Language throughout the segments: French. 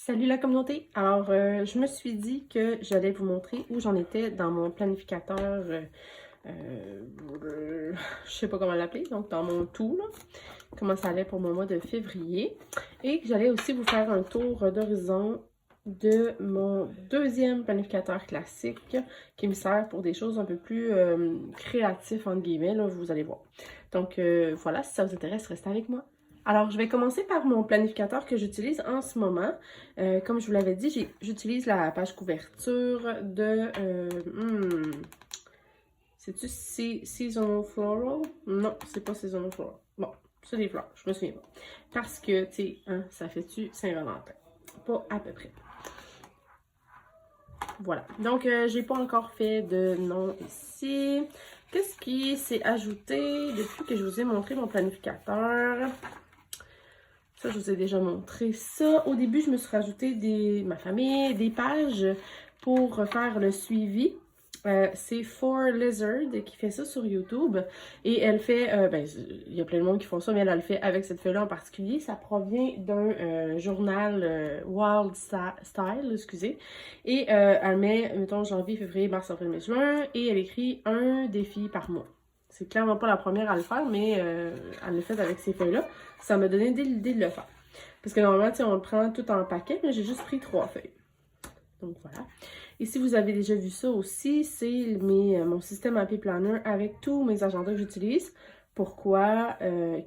Salut la communauté! Alors, je me suis dit que j'allais vous montrer où j'en étais dans mon planificateur, je sais pas comment l'appeler, donc dans mon tout, là, comment ça allait pour mon mois de février. Et que j'allais aussi vous faire un tour d'horizon de mon deuxième planificateur classique qui me sert pour des choses un peu plus créatives, entre guillemets, là, vous allez voir. Donc, voilà, si ça vous intéresse, restez avec moi. Alors, je vais commencer par mon planificateur que j'utilise en ce moment. Comme je vous l'avais dit, j'utilise la page couverture de... c'est-tu Seasonal Floral? Non, c'est pas Seasonal Floral. Bon, c'est des fleurs, je me souviens pas. Parce que, tu sais, hein, ça fait-tu Saint-Valentin? Pas à peu près. Voilà. Donc, j'ai pas encore fait de nom ici. Qu'est-ce qui s'est ajouté depuis que je vous ai montré mon planificateur? Ça, je vous ai déjà montré ça. Au début, je me suis rajouté ma famille, des pages pour faire le suivi. C'est For Lizard qui fait ça sur YouTube. Et elle fait, il y a plein de monde qui font ça, mais elle le fait avec cette feuille-là en particulier. Ça provient d'un journal Wild Style, excusez. Et elle met, mettons, janvier, février, mars, avril, mai, juin. Et elle écrit un défi par mois. C'est clairement pas la première à le faire, mais elle l'a fait avec ces feuilles-là. Ça m'a donné l'idée de le faire. Parce que normalement, on le prend tout en paquet, mais j'ai juste pris 3 feuilles. Donc voilà. Ici, vous avez déjà vu ça aussi. C'est mon système Happy Planner avec tous mes agendas que j'utilise. Pourquoi,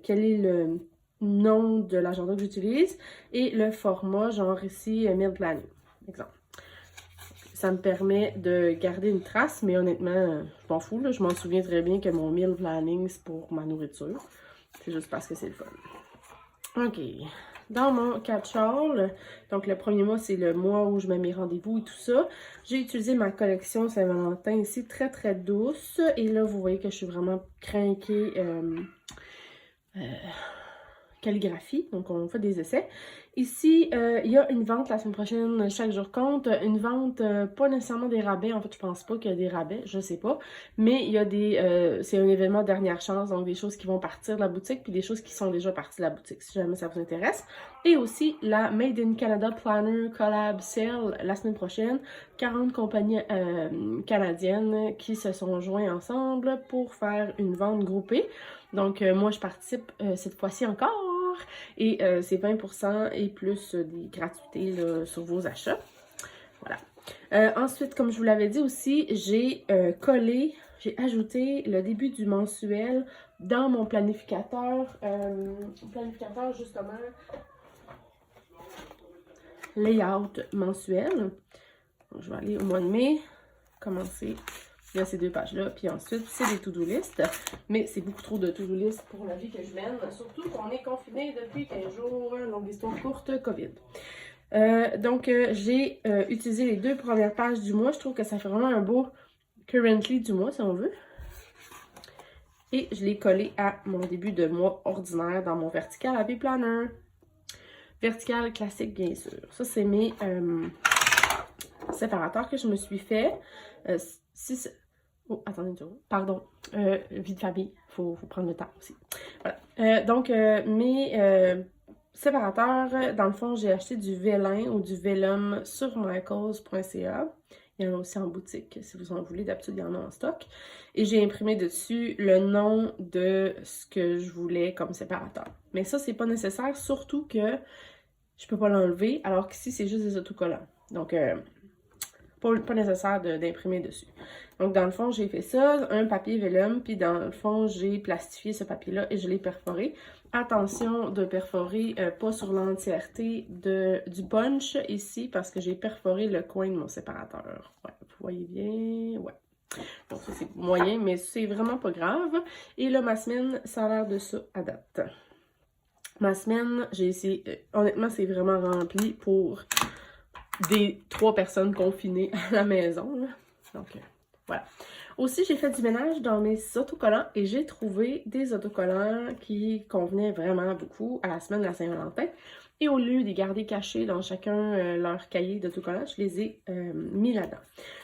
quel est le nom de l'agenda que j'utilise et le format, genre ici, Meal Planning, exemple. Ça me permet de garder une trace, mais honnêtement, je m'en fous, là. Je m'en souviens très bien que mon meal planning, c'est pour ma nourriture. C'est juste parce que c'est le fun. OK. Dans mon catch-all, donc le premier mois, c'est le mois où je mets mes rendez-vous et tout ça. J'ai utilisé ma collection Saint-Valentin ici, très très douce. Et là, vous voyez que je suis vraiment crinquée calligraphie, donc on fait des essais. Ici, il y a une vente la semaine prochaine, chaque jour compte. Une vente, pas nécessairement des rabais, en fait, je pense pas qu'il y a des rabais, je sais pas. Mais il y a c'est un événement dernière chance, donc des choses qui vont partir de la boutique, puis des choses qui sont déjà parties de la boutique, si jamais ça vous intéresse. Et aussi, la Made in Canada Planner Collab Sale la semaine prochaine. 40 compagnies canadiennes qui se sont joints ensemble pour faire une vente groupée. Donc, moi, je participe cette fois-ci encore. Et c'est 20% et plus des gratuités là, sur vos achats. Voilà. Ensuite, comme je vous l'avais dit aussi, j'ai j'ai ajouté le début du mensuel dans mon planificateur. Planificateur, justement, layout mensuel. Donc, je vais aller au mois de mai, commencer. Il y a ces 2 pages-là, puis ensuite, c'est des to-do list. Mais c'est beaucoup trop de to-do list pour la vie que je mène, surtout qu'on est confiné depuis 15 jours, longue histoire courte, COVID. Donc, j'ai utilisé les 2 premières pages du mois. Je trouve que ça fait vraiment un beau currently du mois, si on veut. Et je l'ai collé à mon début de mois ordinaire dans mon vertical Happy Planner. Vertical classique, bien sûr. Ça, c'est mes séparateurs que je me suis fait. Oh, attendez une seconde. Pardon. Vie de famille. Faut prendre le temps aussi. Voilà. Donc, mes séparateurs, dans le fond, j'ai acheté du vélin ou du vélum sur michaels.ca. Il y en a aussi en boutique, si vous en voulez. D'habitude, il y en a en stock. Et j'ai imprimé dessus le nom de ce que je voulais comme séparateur. Mais ça, c'est pas nécessaire, surtout que je peux pas l'enlever, alors qu'ici, c'est juste des autocollants. Donc, pas nécessaire d'imprimer dessus. Donc, dans le fond, j'ai fait ça, un papier vélum, puis dans le fond, j'ai plastifié ce papier-là et je l'ai perforé. Attention de perforer pas sur l'entièreté du bunch ici, parce que j'ai perforé le coin de mon séparateur. Ouais, vous voyez bien? Ouais. Donc, ça, c'est moyen, mais c'est vraiment pas grave. Et là, ma semaine, ça a l'air de ça à date. Ma semaine, j'ai essayé, honnêtement, c'est vraiment rempli pour des 3 personnes confinées à la maison. Là. Donc, voilà. Aussi, j'ai fait du ménage dans mes autocollants et j'ai trouvé des autocollants qui convenaient vraiment beaucoup à la semaine de la Saint-Valentin. Et au lieu de les garder cachés dans chacun leur cahier d'autocollants, je les ai mis là-dedans.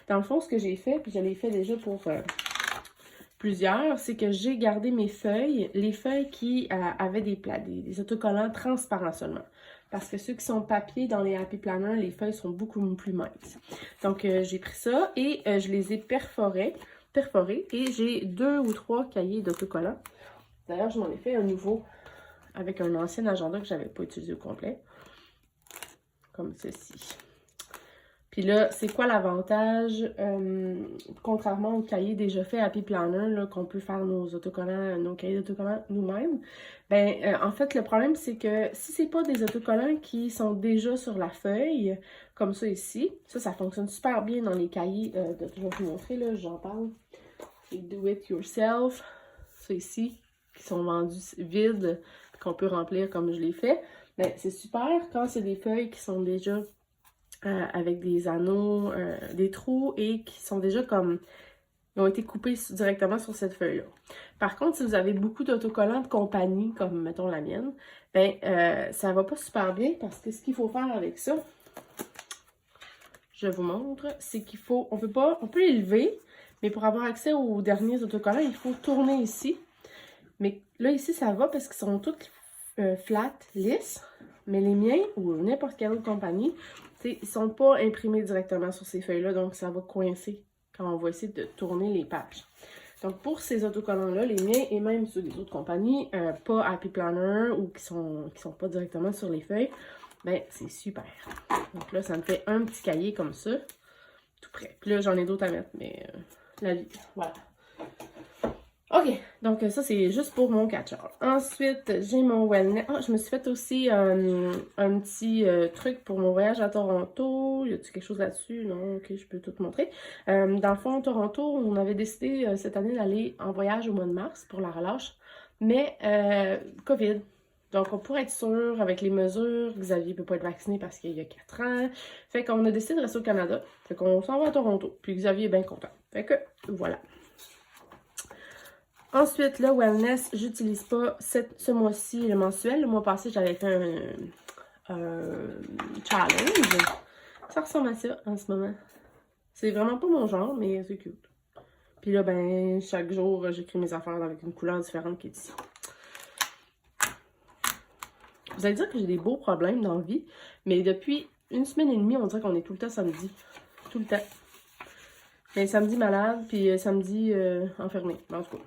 Dans le fond, ce que j'ai fait, puis je l'ai fait déjà pour plusieurs, c'est que j'ai gardé mes feuilles, les feuilles qui avaient des autocollants transparents seulement. parce que ceux qui sont papier dans les Happy Planner, les feuilles sont beaucoup plus minces. Donc, j'ai pris ça et je les ai perforés et j'ai 2 ou 3 cahiers d'autocollants. D'ailleurs, je m'en ai fait un nouveau avec un ancien agenda que j'avais pas utilisé au complet. Comme ceci. Puis là, c'est quoi l'avantage, contrairement aux cahiers déjà faits Happy Planner, qu'on peut faire nos autocollants, nos cahiers d'autocollants nous-mêmes, ben en fait, le problème, c'est que si c'est pas des autocollants qui sont déjà sur la feuille, comme ça ici, ça fonctionne super bien dans les cahiers, je vais vous montrer, là, j'en parle, les Do It Yourself, ça ici, qui sont vendus vides, qu'on peut remplir comme je l'ai fait. Ben, c'est super quand c'est des feuilles qui sont déjà avec des anneaux, des trous et qui sont déjà comme... Ils ont été coupés directement sur cette feuille-là. Par contre, si vous avez beaucoup d'autocollants de compagnie, comme mettons la mienne, ben ça va pas super bien parce que ce qu'il faut faire avec ça, je vous montre, c'est qu'il faut... On peut les lever, mais pour avoir accès aux derniers autocollants, il faut tourner ici. Mais là, ici, ça va parce qu'ils sont tous flat, lisses. Mais les miens, ou n'importe quelle autre compagnie, ils sont pas imprimés directement sur ces feuilles-là, donc ça va coincer quand on va essayer de tourner les pages. Donc pour ces autocollants-là, les miens et même ceux des autres compagnies, pas Happy Planner ou qui sont pas directement sur les feuilles, ben c'est super. Donc là, ça me fait un petit cahier comme ça, tout prêt. Puis là, j'en ai d'autres à mettre, mais la vie, voilà. OK, donc ça, c'est juste pour mon catcher. Ensuite, j'ai mon wellness. Ah, je me suis fait aussi un petit truc pour mon voyage à Toronto. Y a-t-il quelque chose là-dessus? Non, OK, je peux tout montrer. Dans le fond, Toronto, on avait décidé cette année d'aller en voyage au mois de mars pour la relâche. Mais, COVID. Donc, pour être sûr, avec les mesures, Xavier ne peut pas être vacciné parce qu'il y a 4 ans. Fait qu'on a décidé de rester au Canada. Fait qu'on s'en va à Toronto. Puis Xavier est bien content. Fait que, voilà. Ensuite, le wellness, j'utilise pas ce mois-ci le mensuel. Le mois passé, j'avais fait un challenge. Ça ressemble à ça en ce moment. C'est vraiment pas mon genre, mais c'est cute. Puis là, ben, chaque jour, j'écris mes affaires avec une couleur différente qui est ici. Vous allez dire que j'ai des beaux problèmes dans la vie, mais depuis 1 semaine et demie, on dirait qu'on est tout le temps samedi. Tout le temps. Mais samedi malade, puis samedi enfermé. En tout cas.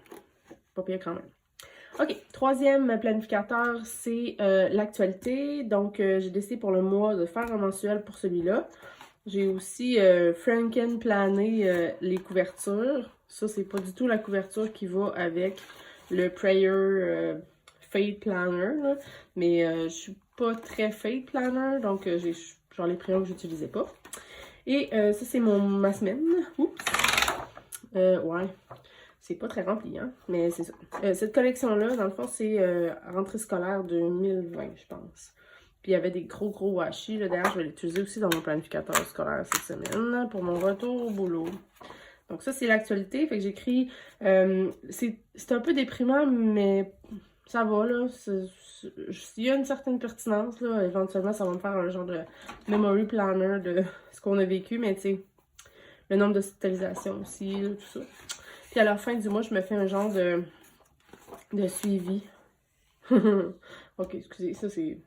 Pas pire quand même. OK, troisième planificateur, c'est l'actualité. Donc, j'ai décidé pour le mois de faire un mensuel pour celui-là. J'ai aussi franken-plané les couvertures. Ça, c'est pas du tout la couverture qui va avec le Prayer Fate Planner. Là. Mais je suis pas très Fate Planner, donc j'en ai pris un que j'utilisais pas. Et ça, c'est ma semaine. Oups! Ouais. C'est pas très rempli, hein, mais c'est ça. Cette collection-là, dans le fond, c'est rentrée scolaire 2020, je pense. Puis il y avait des gros washi. D'ailleurs, je vais l'utiliser aussi dans mon planificateur scolaire cette semaine pour mon retour au boulot. Donc ça, c'est l'actualité. Fait que j'écris... c'est un peu déprimant, mais ça va, là. Il y a une certaine pertinence, là. Éventuellement, ça va me faire un genre de memory planner de ce qu'on a vécu, mais tu sais, le nombre d'hospitalisations aussi, là, tout ça. Puis à la fin du mois, je me fais un genre de suivi. Ok, excusez, ça c'est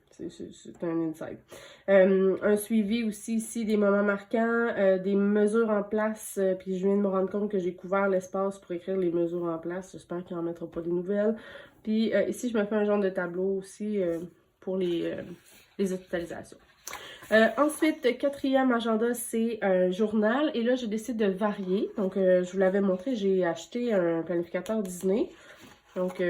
un insight. Un suivi aussi ici des moments marquants, des mesures en place. Puis je viens de me rendre compte que j'ai couvert l'espace pour écrire les mesures en place. J'espère qu'il n'en mettra pas des nouvelles. Puis ici, je me fais un genre de tableau aussi pour les hospitalisations. Ensuite, quatrième agenda, c'est un journal. Et là, j'ai décidé de varier. Donc, je vous l'avais montré, j'ai acheté un planificateur Disney. Donc,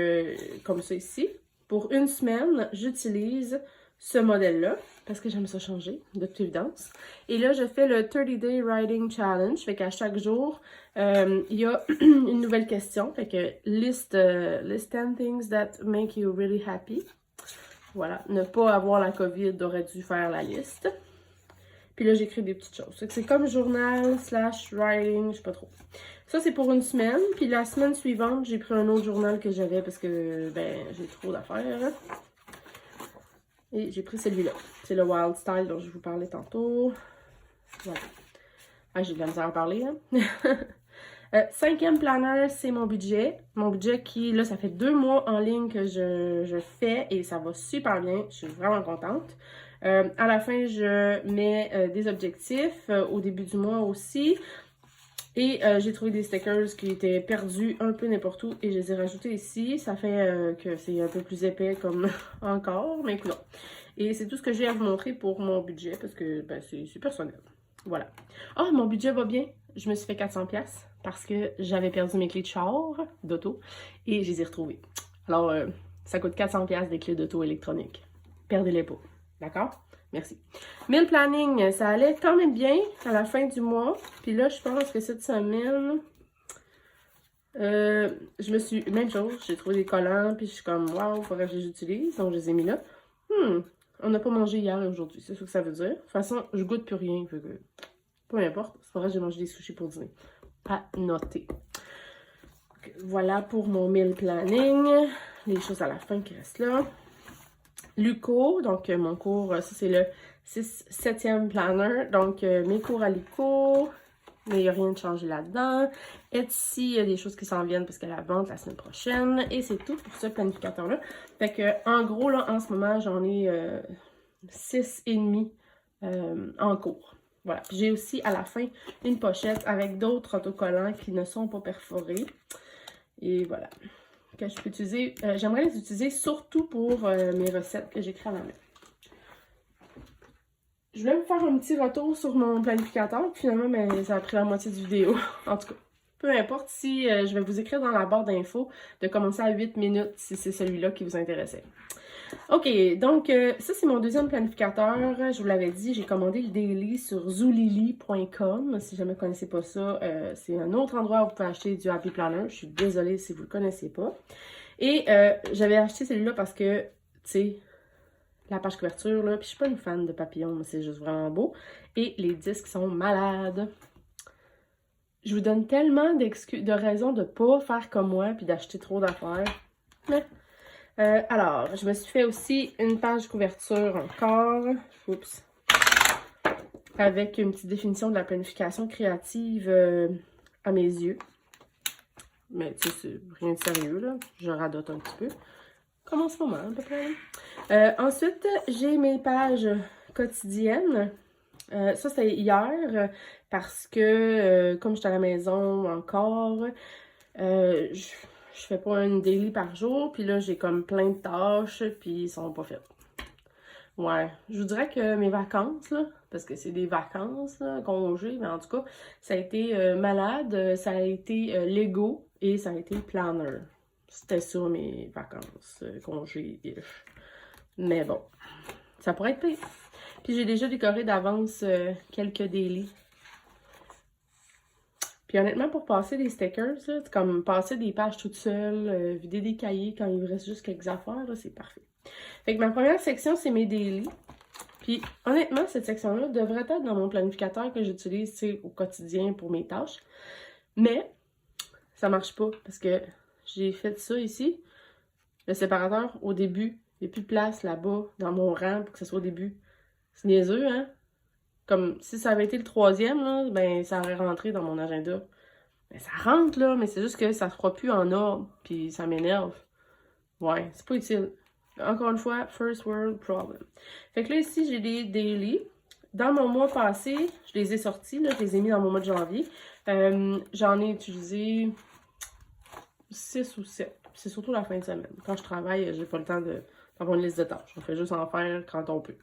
comme ça ici. Pour 1 semaine, j'utilise ce modèle-là. Parce que j'aime ça changer, de toute évidence. Et là, je fais le 30-day writing challenge. Fait qu'à chaque jour, il y a une nouvelle question. Fait que list 10 things that make you really happy. Voilà, ne pas avoir la COVID aurait dû faire la liste. Puis là, j'écris des petites choses. C'est comme journal / writing, je sais pas trop. Ça, c'est pour 1 semaine. Puis la semaine suivante, j'ai pris un autre journal que j'avais parce que, ben, j'ai trop d'affaires. Et j'ai pris celui-là. C'est le Wild Style dont je vous parlais tantôt. Voilà. Ah, j'ai de la misère à parler, hein. 5e planner, c'est mon budget. Mon budget qui, là, ça fait 2 mois en ligne que je fais et ça va super bien. Je suis vraiment contente. À la fin, je mets des objectifs au début du mois aussi. Et j'ai trouvé des stickers qui étaient perdus un peu n'importe où et je les ai rajoutés ici. Ça fait que c'est un peu plus épais comme encore, mais écoute. Et c'est tout ce que j'ai à vous montrer pour mon budget parce que ben, c'est personnel. Voilà. Ah, mon budget va bien. Je me suis fait 400$ parce que j'avais perdu mes clés de char d'auto et je les ai retrouvées. Alors, ça coûte 400$ des clés d'auto électroniques. Perdez-les pas. D'accord? Merci. Mais le planning, ça allait quand même bien à la fin du mois. Puis là, je pense que cette semaine, je me suis... Même chose, j'ai trouvé des collants, puis je suis comme, waouh, faudrait que je les utilise. Donc, je les ai mis là. On n'a pas mangé hier et aujourd'hui, c'est ce que ça veut dire. De toute façon, je goûte plus rien, fait que... Peu importe, c'est pas vrai, j'ai mangé des sushis pour dîner. À noter. Donc, voilà pour mon meal planning. Les choses à la fin qui restent là. Luco, donc mon cours, ça c'est le 7e planner, donc mes cours à Luco, mais il n'y a rien de changé là-dedans. Etsy, il y a des choses qui s'en viennent parce qu'elle a la vente la semaine prochaine, et c'est tout pour ce planificateur-là. Fait que, en gros, là, en ce moment, j'en ai 6,5 en cours. Voilà. J'ai aussi, à la fin, une pochette avec d'autres autocollants qui ne sont pas perforés. Et voilà. Que je peux utiliser. J'aimerais les utiliser surtout pour mes recettes que j'écris à la main. Je voulais vous faire un petit retour sur mon planificateur. Finalement, ben, ça a pris la moitié du vidéo. En tout cas, peu importe si je vais vous écrire dans la barre d'infos de commencer à 8 minutes si c'est celui-là qui vous intéressait. Ok, donc ça c'est mon deuxième planificateur. Je vous l'avais dit, j'ai commandé le daily sur zulily.com. Si jamais vous ne connaissez pas ça, c'est un autre endroit où vous pouvez acheter du Happy Planner. Je suis désolée si vous ne le connaissez pas. Et j'avais acheté celui-là parce que, tu sais, la page couverture, là, puis je suis pas une fan de papillons, mais c'est juste vraiment beau. Et les disques sont malades. Je vous donne tellement de raisons de pas faire comme moi puis d'acheter trop d'affaires. Alors, je me suis fait aussi une page couverture encore. Oups. Avec une petite définition de la planification créative à mes yeux. Mais tu sais, c'est rien de sérieux, là. Je radote un petit peu. Comme en ce moment, à peu près. Ensuite, j'ai mes pages quotidiennes. Ça, c'était hier parce que, comme j'étais à la maison encore, je fais pas une daily par jour. Puis là, j'ai comme plein de tâches, puis ils sont pas faites. Ouais, je vous dirais que mes vacances, là, parce que c'est des vacances, là, congés, mais en tout cas, ça a été malade, ça a été Lego et ça a été planner. C'était ça mes vacances, congés-ish. Mais bon, ça pourrait être pire. Puis j'ai déjà décoré d'avance quelques daily. Puis honnêtement, pour passer des stickers, là, comme passer des pages toutes seules, vider des cahiers quand il vous reste juste quelques affaires, c'est parfait. Fait que ma première section, c'est mes daily. Puis honnêtement, cette section-là devrait être dans mon planificateur que j'utilise au quotidien pour mes tâches. Mais ça marche pas parce que j'ai fait ça ici. Le séparateur, au début, il n'y a plus de place là-bas dans mon rang pour que ce soit au début. C'est niaiseux, hein? Comme si ça avait été le 3e, là, ben ça aurait rentré dans mon agenda. Ben ça rentre, là, mais c'est juste que ça ne sera plus en ordre, puis ça m'énerve. Ouais, c'est pas utile. Encore une fois, first world problem. Fait que là, ici, j'ai des daily. Dans mon mois passé, je les ai sortis, là, je les ai mis dans mon mois de janvier. J'en ai utilisé 6 ou 7. C'est surtout la fin de semaine. Quand je travaille, j'ai pas le temps d'avoir une liste de tâches. On fait juste en faire quand on peut.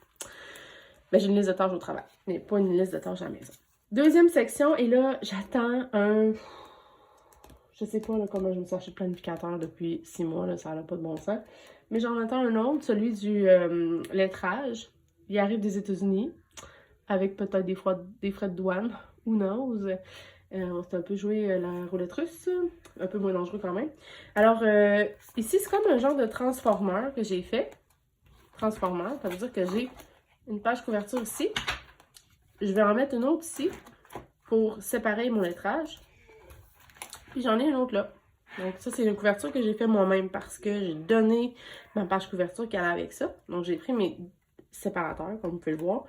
Ben, j'ai une liste de tâches au travail, mais pas une liste de tâches à la maison. Deuxième section, et là, j'attends un... Je sais pas là, comment je me suis acheté le planificateur depuis 6 mois, là, ça n'a pas de bon sens. Mais j'en attends un autre, celui du lettrage. Il arrive des États-Unis, avec peut-être des frais de douane, who knows. On s'est un peu joué la roulette russe, un peu moins dangereux quand même. Alors, ici, c'est comme un genre de transformer que j'ai fait. Transformer, ça veut dire que j'ai une page couverture ici. Je vais en mettre une autre ici pour séparer mon lettrage. Puis j'en ai une autre là. Donc ça, c'est une couverture que j'ai fait moi-même parce que j'ai donné ma page couverture qui allait avec ça. Donc j'ai pris mes séparateurs, comme vous pouvez le voir,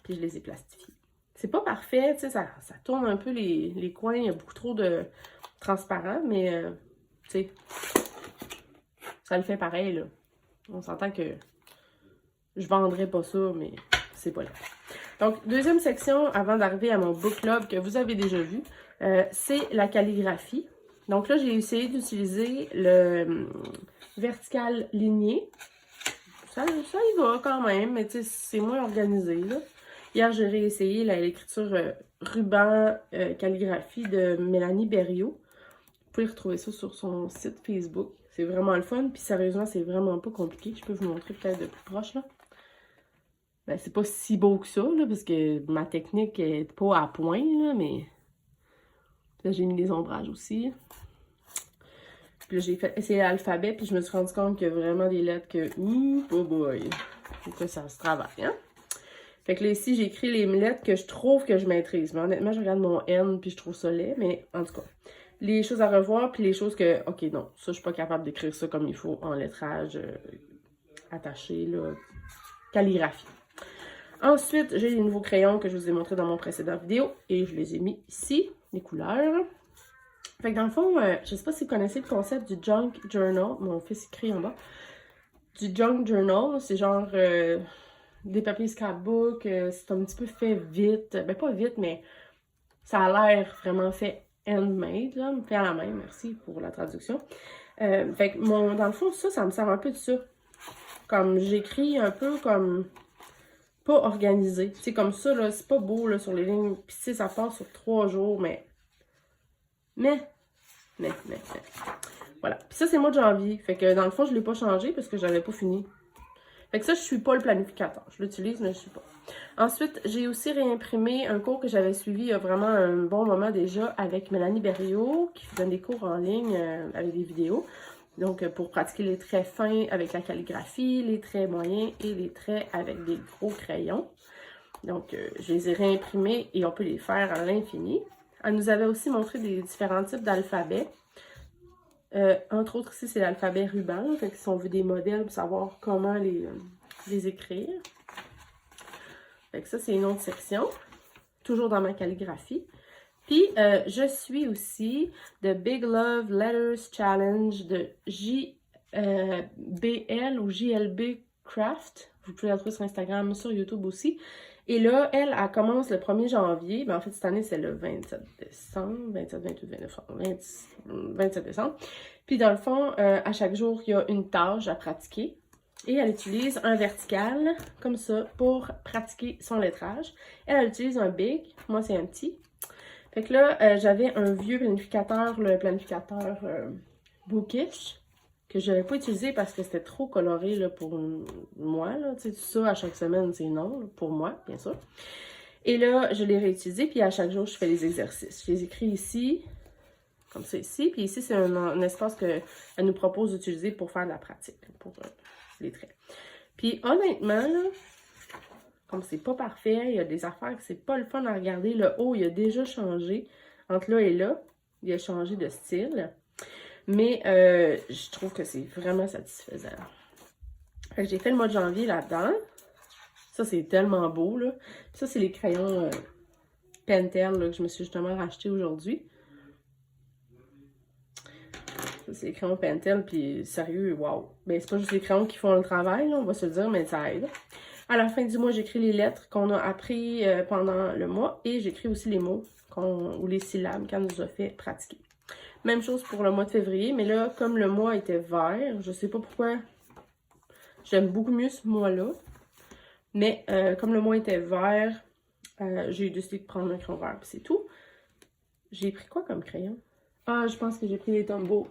puis je les ai plastifiés. C'est pas parfait, tu sais, ça tourne un peu les coins, il y a beaucoup trop de transparent, mais tu sais, ça le fait pareil, là. On s'entend que je vendrais pas ça, mais c'est pas là. Donc, deuxième section, avant d'arriver à mon book club que vous avez déjà vu, c'est la calligraphie. Donc là, j'ai essayé d'utiliser le vertical ligné. Ça y va quand même, mais tu sais, c'est moins organisé, là. Hier, j'ai réessayé l'écriture ruban calligraphie de Mélanie Berriot. Vous pouvez retrouver ça sur son site Facebook. C'est vraiment le fun, puis sérieusement, c'est vraiment pas compliqué. Je peux vous montrer peut-être de plus proche, là. Ben, c'est pas si beau que ça, là, parce que ma technique est pas à point, là, mais... Là, j'ai mis des ombrages aussi. Puis là, j'ai essayé l'alphabet, puis je me suis rendu compte qu'il y a vraiment des lettres que... Ouh, oh boy! Faut que ça se travaille, hein? Fait que là, ici, j'ai écrit les lettres que je trouve que je maîtrise. Mais honnêtement, je regarde mon N, puis je trouve ça laid, mais en tout cas... Les choses à revoir, puis les choses que... OK, non, ça, je suis pas capable d'écrire ça comme il faut en lettrage attaché, là, calligraphie. Ensuite, j'ai les nouveaux crayons que je vous ai montrés dans mon précédent vidéo, et je les ai mis ici, les couleurs. Fait que dans le fond, je sais pas si vous connaissez le concept du Junk Journal. Mon fils écrit en bas. Du Junk Journal, c'est genre des papiers scrapbook. C'est un petit peu fait vite. Ben, pas vite, mais ça a l'air vraiment fait handmade, là. Fait à la main, merci pour la traduction. Fait que dans le fond, ça me sert un peu de ça. Comme j'écris un peu comme pas organisé. C'est comme ça, là, c'est pas beau là, sur les lignes. Puis tu sais, ça passe sur 3 jours, mais. Voilà. Puis ça, c'est le mois de janvier. Fait que dans le fond, je l'ai pas changé parce que j'avais pas fini. Fait que ça, je suis pas le planificateur. Je l'utilise, mais je suis pas. Ensuite, j'ai aussi réimprimé un cours que j'avais suivi il y a vraiment un bon moment déjà avec Mélanie Berriot, qui donne des cours en ligne avec des vidéos. Donc, pour pratiquer les traits fins avec la calligraphie, les traits moyens et les traits avec des gros crayons. Donc, je les ai réimprimés et on peut les faire à l'infini. Elle nous avait aussi montré des différents types d'alphabets. Entre autres, ici, c'est l'alphabet ruban. Fait que si on veut des modèles pour savoir comment les écrire. Fait que ça, c'est une autre section. Toujours dans ma calligraphie. Puis, je suis aussi The Big Love Letters Challenge de JBL ou JLB Craft. Vous pouvez la trouver sur Instagram, sur YouTube aussi. Et là, elle commence le 1er janvier. Ben, en fait, cette année, c'est le 27 décembre. 27, 28, 29, 27 décembre. Puis, dans le fond, à chaque jour, il y a une tâche à pratiquer. Et elle utilise un vertical, comme ça, pour pratiquer son lettrage. Elle utilise un big. Moi, c'est un petit. Fait que là, j'avais un vieux planificateur, le planificateur Bookish, que je n'avais pas utilisé parce que c'était trop coloré là, pour moi. Là. Tu sais, ça, à chaque semaine, c'est non, là, pour moi, bien sûr. Et là, je l'ai réutilisé, puis à chaque jour, je fais les exercices. Je les écris ici, comme ça ici. Puis ici, c'est un espace qu'elle nous propose d'utiliser pour faire de la pratique, pour les traits. Puis honnêtement, là, comme c'est pas parfait, il y a des affaires que c'est pas le fun à regarder. Le haut, il a déjà changé. Entre là et là, il a changé de style. Mais je trouve que c'est vraiment satisfaisant. Fait que j'ai fait le mois de janvier là-dedans. Ça, c'est tellement beau, là. Puis ça, c'est les crayons Pentel là, que je me suis justement racheté aujourd'hui. Ça, c'est les crayons Pentel, puis sérieux, wow. Ben, c'est pas juste les crayons qui font le travail, là, on va se le dire, mais ça aide. À la fin du mois, j'écris les lettres qu'on a appris pendant le mois et j'écris aussi les mots ou les syllabes qu'elle nous a fait pratiquer. Même chose pour le mois de février, mais là, comme le mois était vert, je sais pas pourquoi, j'aime beaucoup mieux ce mois-là. Mais comme le mois était vert, j'ai décidé de prendre un crayon vert, puis c'est tout. J'ai pris quoi comme crayon? Ah, je pense que j'ai pris les Tombow.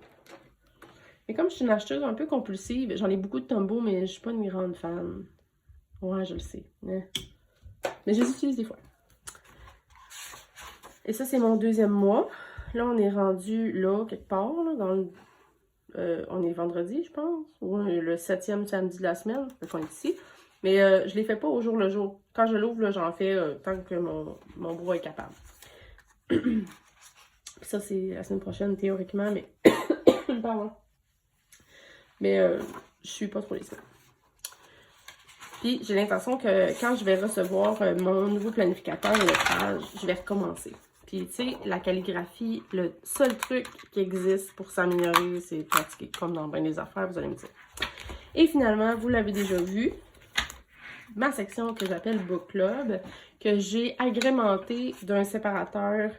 Mais comme je suis une acheteuse un peu compulsive, j'en ai beaucoup de Tombow, mais je suis pas une grande fan. Ouais, je le sais. Mais je les utilise des fois. Et ça, c'est mon deuxième mois. Là, on est rendu là, quelque part, là, on est vendredi, je pense. Ou le 7e samedi de la semaine. Donc, on est ici. Mais je les fais pas au jour le jour. Quand je l'ouvre, j'en fais tant que mon bras est capable. Puis ça, c'est la semaine prochaine, théoriquement, mais... Pardon. Mais je suis pas trop les semaines. Puis j'ai l'intention que quand je vais recevoir mon nouveau planificateur de lettrage, je vais recommencer. Puis tu sais, la calligraphie, le seul truc qui existe pour s'améliorer, c'est pratiquer, comme dans bien des affaires, vous allez me dire. Et finalement, vous l'avez déjà vu, ma section que j'appelle Book Club, que j'ai agrémenté d'un séparateur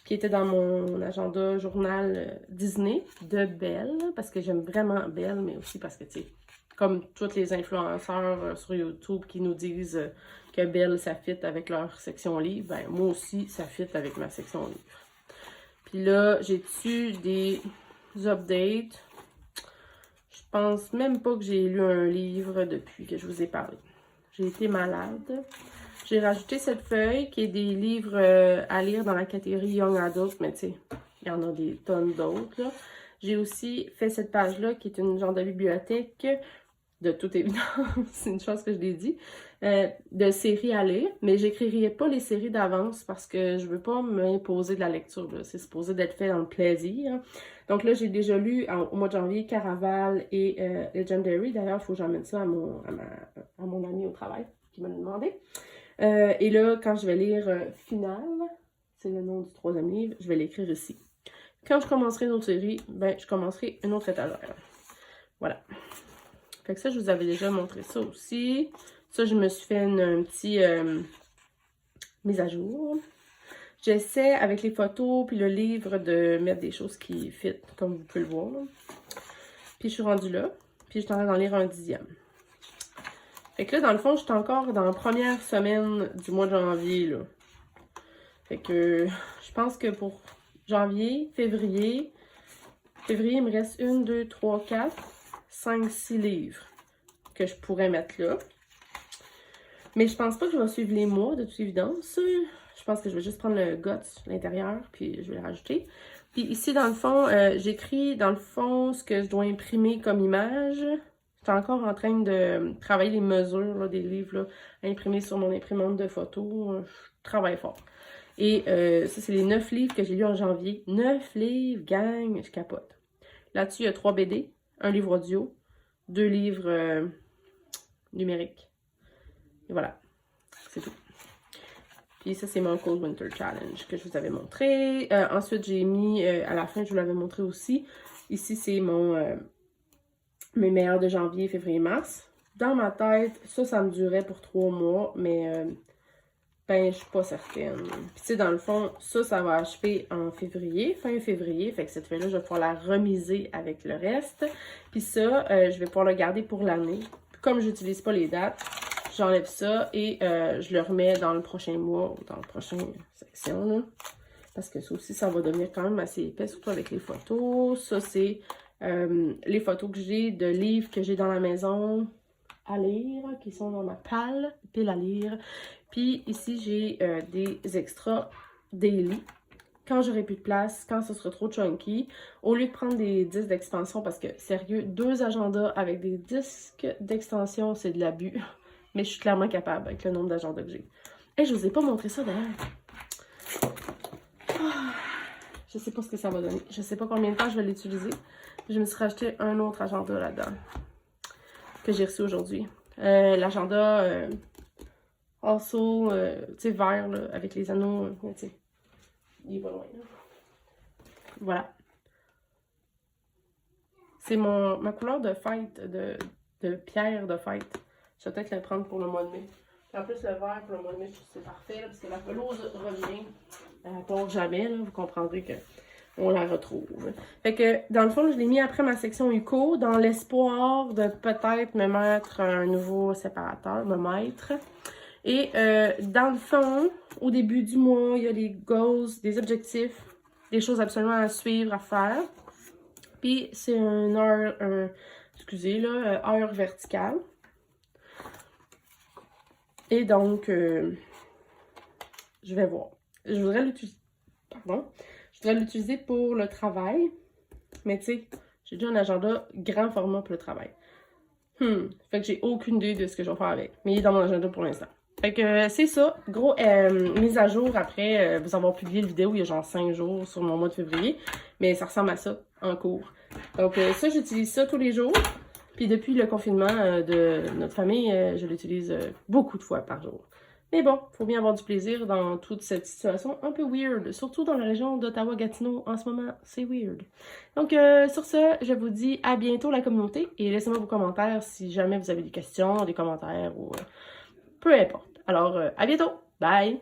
qui était dans mon agenda journal Disney de Belle, parce que j'aime vraiment Belle, mais aussi parce que, tu sais, comme tous les influenceurs sur YouTube qui nous disent que Belle, ça fit avec leur section livre, ben moi aussi, ça fit avec ma section livre. Puis là, j'ai dessus des updates. Je pense même pas que j'ai lu un livre depuis que je vous ai parlé. J'ai été malade. J'ai rajouté cette feuille qui est des livres à lire dans la catégorie Young Adult, mais tu sais, il y en a des tonnes d'autres. J'ai aussi fait cette page-là qui est une genre de bibliothèque, de toute évidence, c'est une chose que je l'ai dit, de séries à lire, mais j'écrirai pas les séries d'avance parce que je veux pas m'imposer de la lecture. C'est supposé d'être fait dans le plaisir. Donc là, j'ai déjà lu au mois de janvier Caraval et Legendary. D'ailleurs, il faut que j'emmène ça à mon ami au travail qui m'a demandé. Et là, quand je vais lire Final, c'est le nom du 3e livre, je vais l'écrire ici. Quand je commencerai une autre série, ben, je commencerai une autre étagère. Voilà. Fait que ça, je vous avais déjà montré ça aussi. Ça, je me suis fait un petit mise à jour. J'essaie, avec les photos puis le livre, de mettre des choses qui fit, comme vous pouvez le voir. Puis je suis rendue là. Puis je suis en train d'en lire un 10e. Fait que là, dans le fond, je suis encore dans la première semaine du mois de janvier, là. Fait que je pense que pour janvier, février, il me reste 1, 2, 3, 4, 5, 6 livres que je pourrais mettre là. Mais je pense pas que je vais suivre les mois, de toute évidence. Je pense que je vais juste prendre le guts, l'intérieur, puis je vais le rajouter. Puis ici, dans le fond, j'écris, dans le fond, ce que je dois imprimer comme image. Je suis encore en train de travailler les mesures là, des livres là, à imprimer sur mon imprimante de photos. Je travaille fort. Et ça, c'est les 9 livres que j'ai lus en janvier. 9 livres, gang, je capote. Là-dessus, il y a 3 BD, un livre audio, 2 livres numériques. Et voilà, c'est tout. Puis ça, c'est mon Cold Winter Challenge que je vous avais montré. Ensuite, j'ai mis, à la fin, je vous l'avais montré aussi. Ici, c'est mes meilleurs de janvier, février, mars. Dans ma tête, ça me durait pour 3 mois, mais ben, je suis pas certaine. Puis tu sais, dans le fond, ça va achever en février, fin février. Fait que cette feuille-là, je vais pouvoir la remiser avec le reste. Puis ça, je vais pouvoir le garder pour l'année. Comme j'utilise pas les dates, j'enlève ça et je le remets dans le prochain mois ou dans la prochaine section, là. Parce que ça aussi, ça va devenir quand même assez épais, surtout avec les photos. Ça, c'est les photos que j'ai de livres que j'ai dans la maison à lire, qui sont dans ma pile à lire. Puis ici, j'ai des extras daily. Quand j'aurai plus de place, quand ce sera trop chunky, au lieu de prendre des disques d'expansion, parce que sérieux, 2 agendas avec des disques d'extension, c'est de l'abus. Mais je suis clairement capable avec le nombre d'agendas que j'ai. Et je vous ai pas montré ça d'ailleurs. Je sais pas ce que ça va donner. Je sais pas combien de temps je vais l'utiliser. Je me suis racheté un autre agenda là-dedans que j'ai reçu aujourd'hui. L'agenda also, tu sais, vert là, avec les anneaux, tu sais. Il est pas loin. Là. Voilà. C'est ma couleur de fête, de pierre de fête. Je vais peut-être le prendre pour le mois de mai. Puis en plus, le vert pour le mois de mai, c'est parfait, là, parce que la pelouse revient. Elle tombe jamais, là, vous comprendrez qu'on la retrouve. Fait que, dans le fond, je l'ai mis après ma section UCO, dans l'espoir de peut-être me mettre un nouveau séparateur, Et dans le fond, au début du mois, il y a des goals, des objectifs, des choses absolument à suivre, à faire. Puis c'est heure verticale. Et donc, je vais voir. Je voudrais l'utiliser pour le travail. Mais tu sais, j'ai déjà un agenda grand format pour le travail. Fait que j'ai aucune idée de ce que je vais faire avec. Mais il est dans mon agenda pour l'instant. Fait que c'est ça. Gros mise à jour après vous avoir publié le vidéo il y a genre 5 jours sur mon mois de février. Mais ça ressemble à ça en cours. Donc ça, j'utilise ça tous les jours. Puis depuis le confinement de notre famille, je l'utilise beaucoup de fois par jour. Mais bon, il faut bien avoir du plaisir dans toute cette situation un peu weird. Surtout dans la région d'Ottawa-Gatineau, en ce moment, c'est weird. Donc, sur ce, je vous dis à bientôt la communauté. Et laissez-moi vos commentaires si jamais vous avez des questions, des commentaires ou peu importe. Alors, à bientôt! Bye!